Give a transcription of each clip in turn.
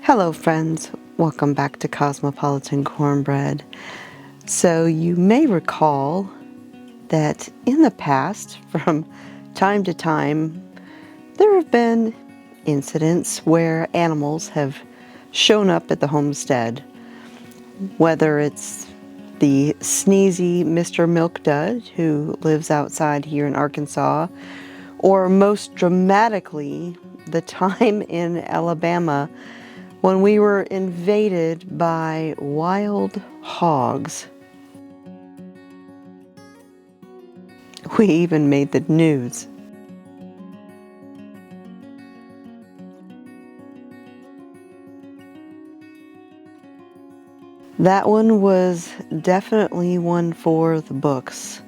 Hello friends, welcome back to Cosmopolitan Cornbread. So you may recall that in the past, from time to time, there have been incidents where animals have shown up at the homestead. Whether it's the sneezy Mr. Milk Dud who lives outside here in Arkansas, or most dramatically, the time in Alabama when we were invaded by wild hogs. We even made the news. That one was definitely one for the books.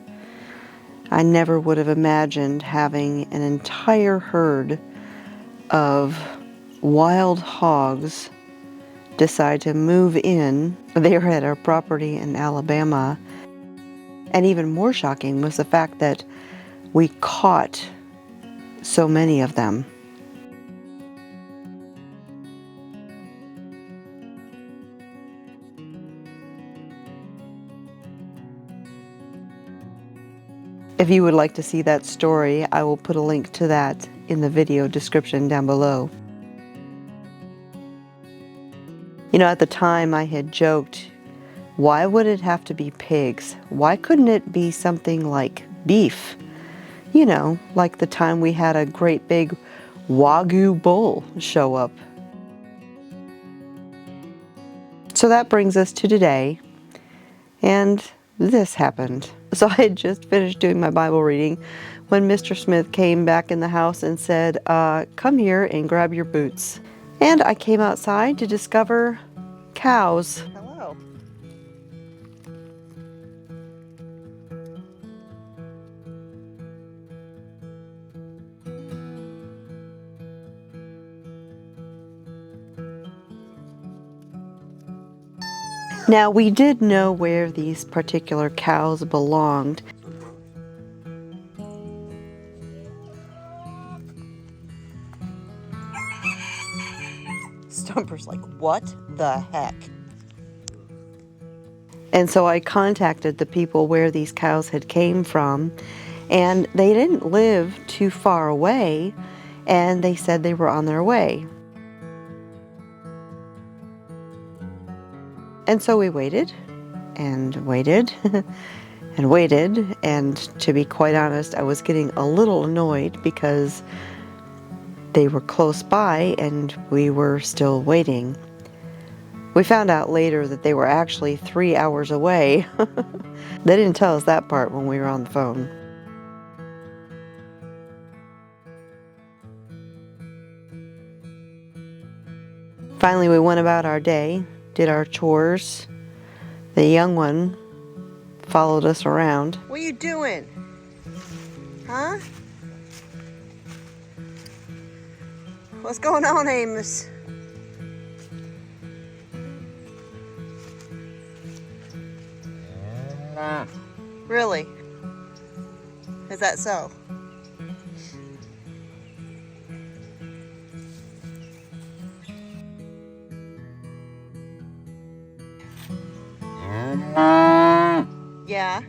I never would have imagined having an entire herd of wild hogs decide to move in. They were at our property in Alabama. And even more shocking was the fact that we caught so many of them. If you would like to see that story, I will put a link to that in the video description down below. You know, at the time I had joked, why would it have to be pigs? Why couldn't it be something like beef? You know, like the time we had a great big Wagyu bull show up. So that brings us to today, and this happened. So I had just finished doing my Bible reading when Mr. Smith came back in the house and said, come here and grab your boots. And I came outside to discover cows. Hello. Now, we did know where these particular cows belonged. Stumper's like, what the heck? And so I contacted the people where these cows had came from, and they didn't live too far away, and they said they were on their way. And so we waited and waited and waited, and to be quite honest, I was getting a little annoyed because they were close by and we were still waiting. We found out later that they were actually 3 hours away. They didn't tell us that part when we were on the phone. Finally, we went about our day, did our chores. The young one followed us around. What are you doing? Huh? What's going on, Amos? Really? Is that so? Yeah.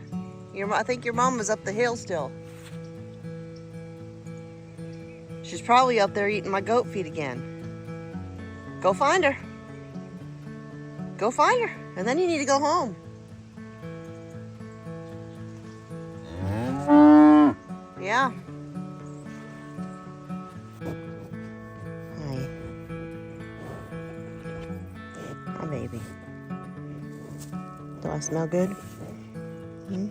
I think your mom was up the hill still. She's probably up there eating my goat feed again. Go find her. Go find her. And then you need to go home. Yeah. Hi. Hi, baby. Do I smell good? Hmm?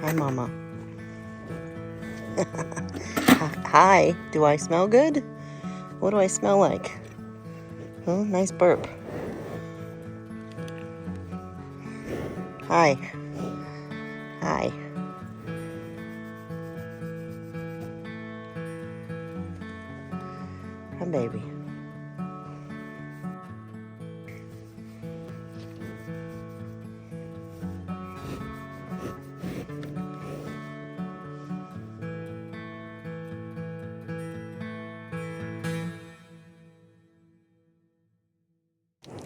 Hi, Mama. Hi. Do I smell good? What do I smell like? Oh, nice burp. Hi. Hi. Hi, baby.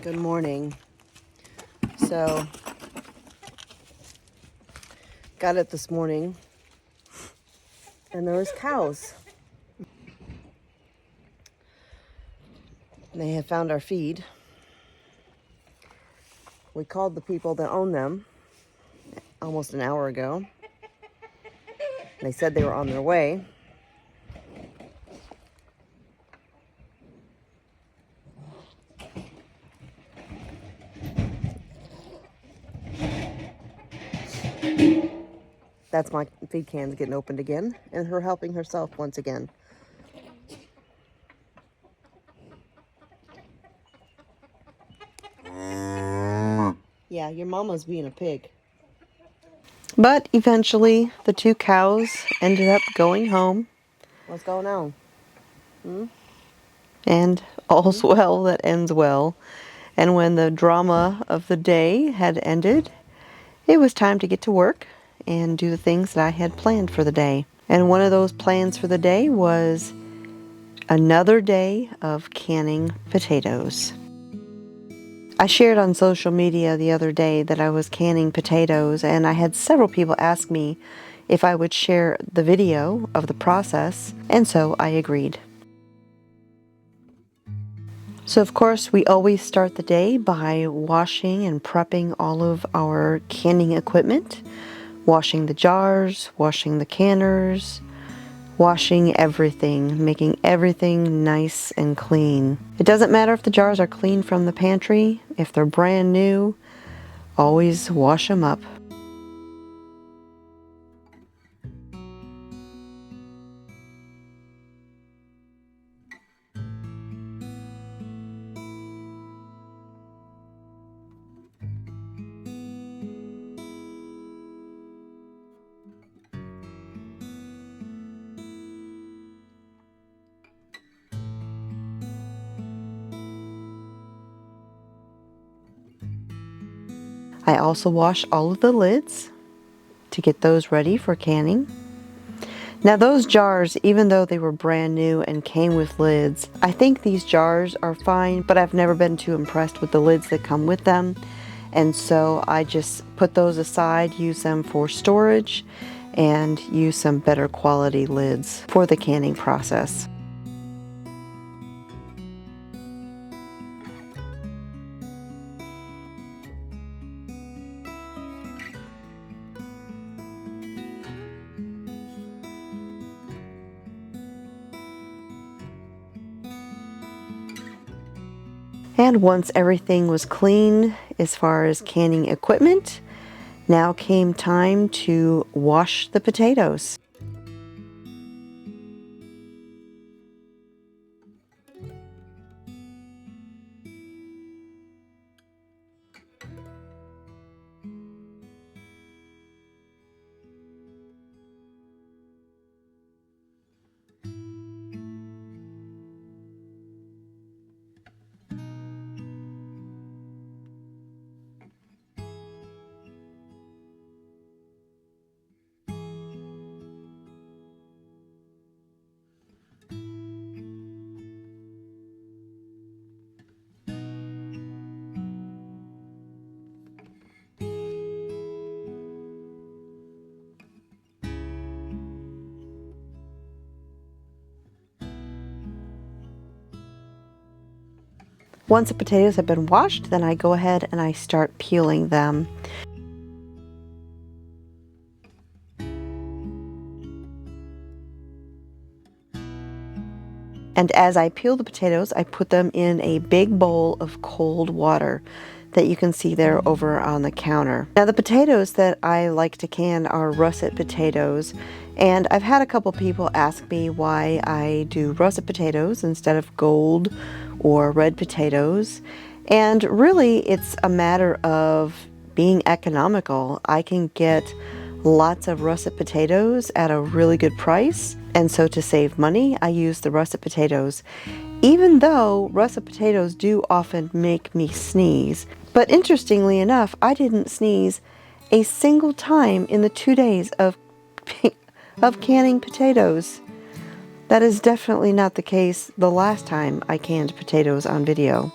Good morning. So, got it this morning, and there was cows. They had found our feed. We called the people that own them almost an hour ago. They said they were on their way. That's my feed cans getting opened again, and her helping herself once again. Yeah, your mama's being a pig. But eventually, the 2 cows ended up going home. What's going on? And all's well that ends well. And when the drama of the day had ended, it was time to get to work and do the things that I had planned for the day. And one of those plans for the day was another day of canning potatoes. I shared on social media the other day that I was canning potatoes, and I had several people ask me if I would share the video of the process, and so I agreed. So of course we always start the day by washing and prepping all of our canning equipment, washing the jars, washing the canners, washing everything, making everything nice and clean. It doesn't matter if the jars are clean from the pantry, if they're brand new, always wash them up. I also wash all of the lids to get those ready for canning. Now those jars, even though they were brand new and came with lids, I think these jars are fine, but I've never been too impressed with the lids that come with them. And so I just put those aside, use them for storage, and use some better quality lids for the canning process. And once everything was clean as far as canning equipment, now came time to wash the potatoes. Once the potatoes have been washed, then I go ahead and I start peeling them. And as I peel the potatoes, I put them in a big bowl of cold water that you can see there over on the counter. Now the potatoes that I like to can are russet potatoes, and I've had a couple people ask me why I do russet potatoes instead of gold or red potatoes, and really it's a matter of being economical. I can get lots of russet potatoes at a really good price, and so to save money I use the russet potatoes, even though russet potatoes do often make me sneeze. But interestingly enough, I didn't sneeze a single time in the 2 days of canning potatoes. That is definitely not the case the last time I canned potatoes on video.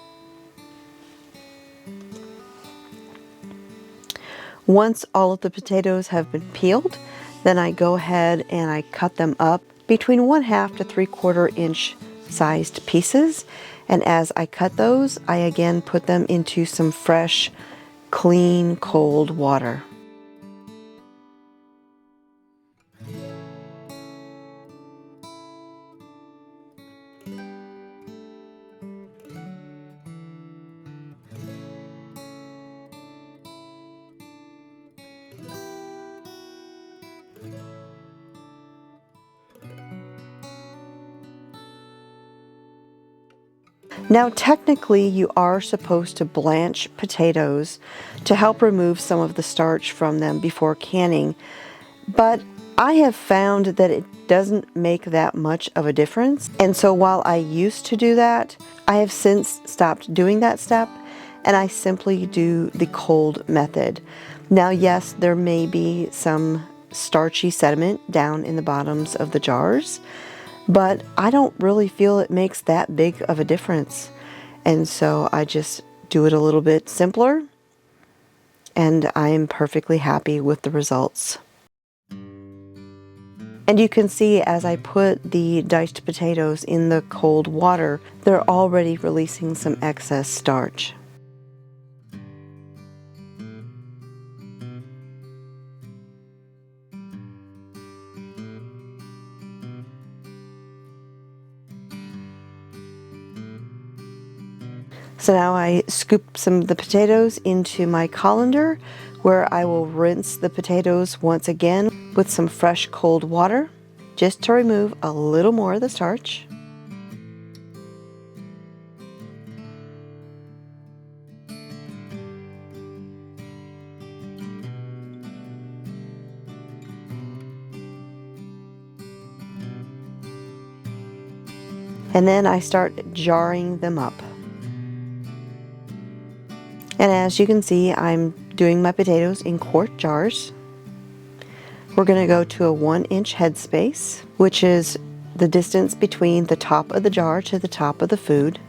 Once all of the potatoes have been peeled, then I go ahead and I cut them up between 1/2 to 3/4 inch sized pieces. And as I cut those, I again put them into some fresh, clean, cold water. Now, technically, you are supposed to blanch potatoes to help remove some of the starch from them before canning, but I have found that it doesn't make that much of a difference. And so while I used to do that, I have since stopped doing that step, and I simply do the cold method. Now, yes, there may be some starchy sediment down in the bottoms of the jars, but I don't really feel it makes that big of a difference. And so I just do it a little bit simpler, and I'm perfectly happy with the results. And you can see as I put the diced potatoes in the cold water, they're already releasing some excess starch. So now I scoop some of the potatoes into my colander, where I will rinse the potatoes once again with some fresh cold water, just to remove a little more of the starch. And then I start jarring them up. And as you can see, I'm doing my potatoes in quart jars. We're going to go to a 1-inch headspace, which is the distance between the top of the jar to the top of the food.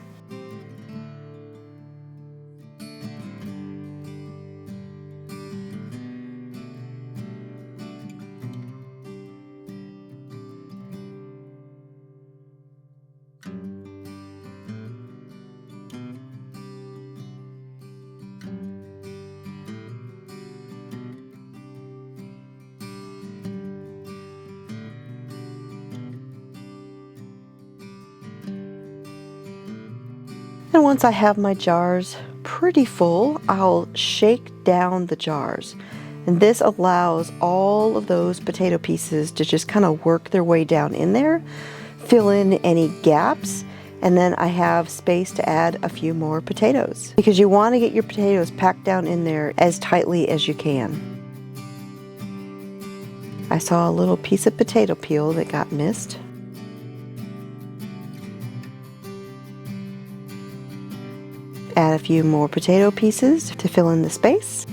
And once I have my jars pretty full, I'll shake down the jars. And this allows all of those potato pieces to just kind of work their way down in there, fill in any gaps, and then I have space to add a few more potatoes, because you want to get your potatoes packed down in there as tightly as you can. I saw a little piece of potato peel that got missed. Add a few more potato pieces to fill in the space.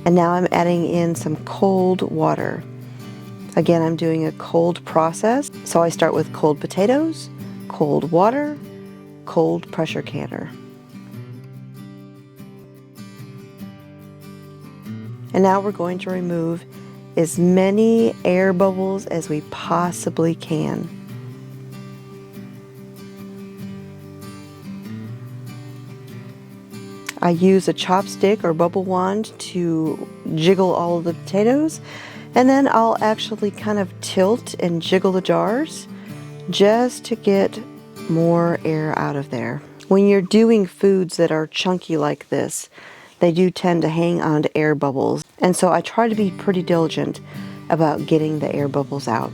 And now I'm adding in some cold water. Again, I'm doing a cold process. So I start with cold potatoes, cold water, cold pressure canner. And now we're going to remove as many air bubbles as we possibly can. I use a chopstick or bubble wand to jiggle all of the potatoes, and then I'll actually kind of tilt and jiggle the jars just to get more air out of there. When you're doing foods that are chunky like this, they do tend to hang on to air bubbles, and so I try to be pretty diligent about getting the air bubbles out.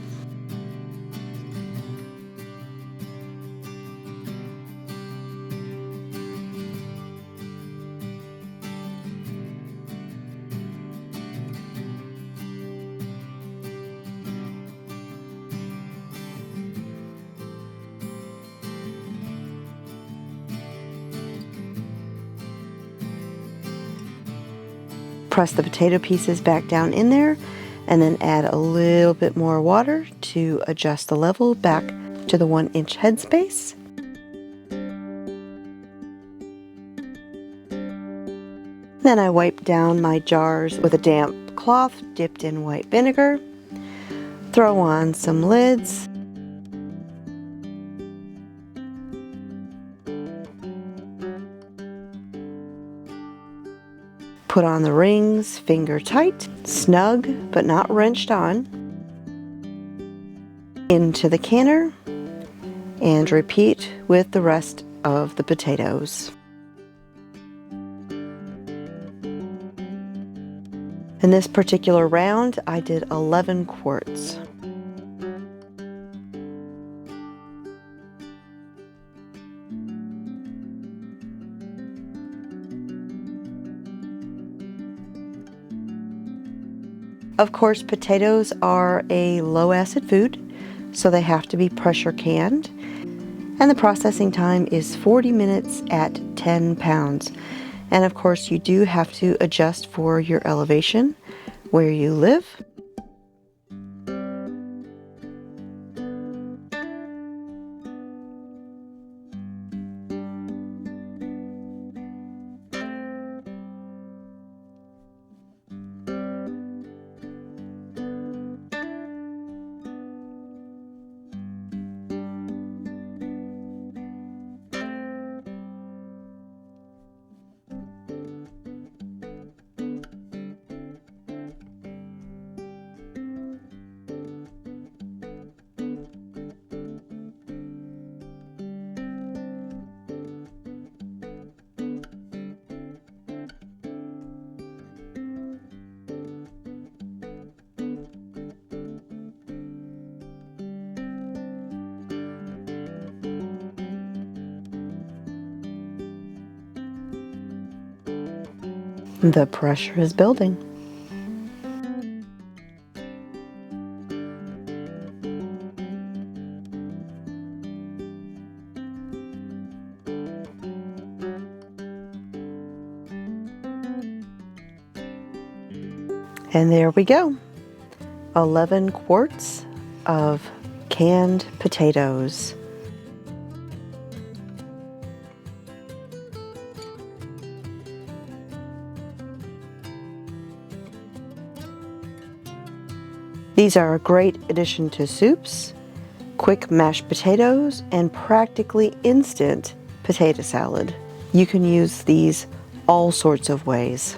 Press the potato pieces back down in there, and then add a little bit more water to adjust the level back to the 1-inch headspace. Then I wipe down my jars with a damp cloth dipped in white vinegar. Throw on some lids. Put on the rings, finger tight, snug but not wrenched on. Into the canner, and repeat with the rest of the potatoes. In this particular round, I did 11 quarts. Of course, potatoes are a low acid food, so they have to be pressure canned. And the processing time is 40 minutes at 10 pounds. And of course, you do have to adjust for your elevation where you live. The pressure is building. And there we go. 11 quarts of canned potatoes. These are a great addition to soups, quick mashed potatoes, and practically instant potato salad. You can use these all sorts of ways.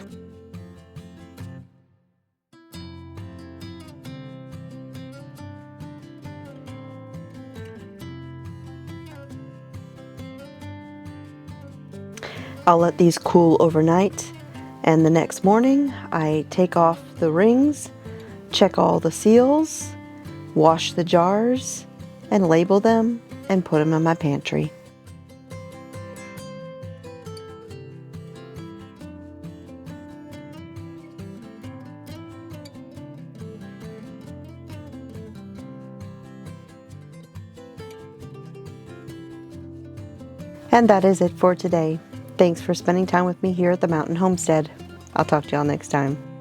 I'll let these cool overnight, and the next morning I take off the rings, check all the seals, wash the jars, and label them and put them in my pantry. And that is it for today. Thanks for spending time with me here at the Mountain Homestead. I'll talk to y'all next time.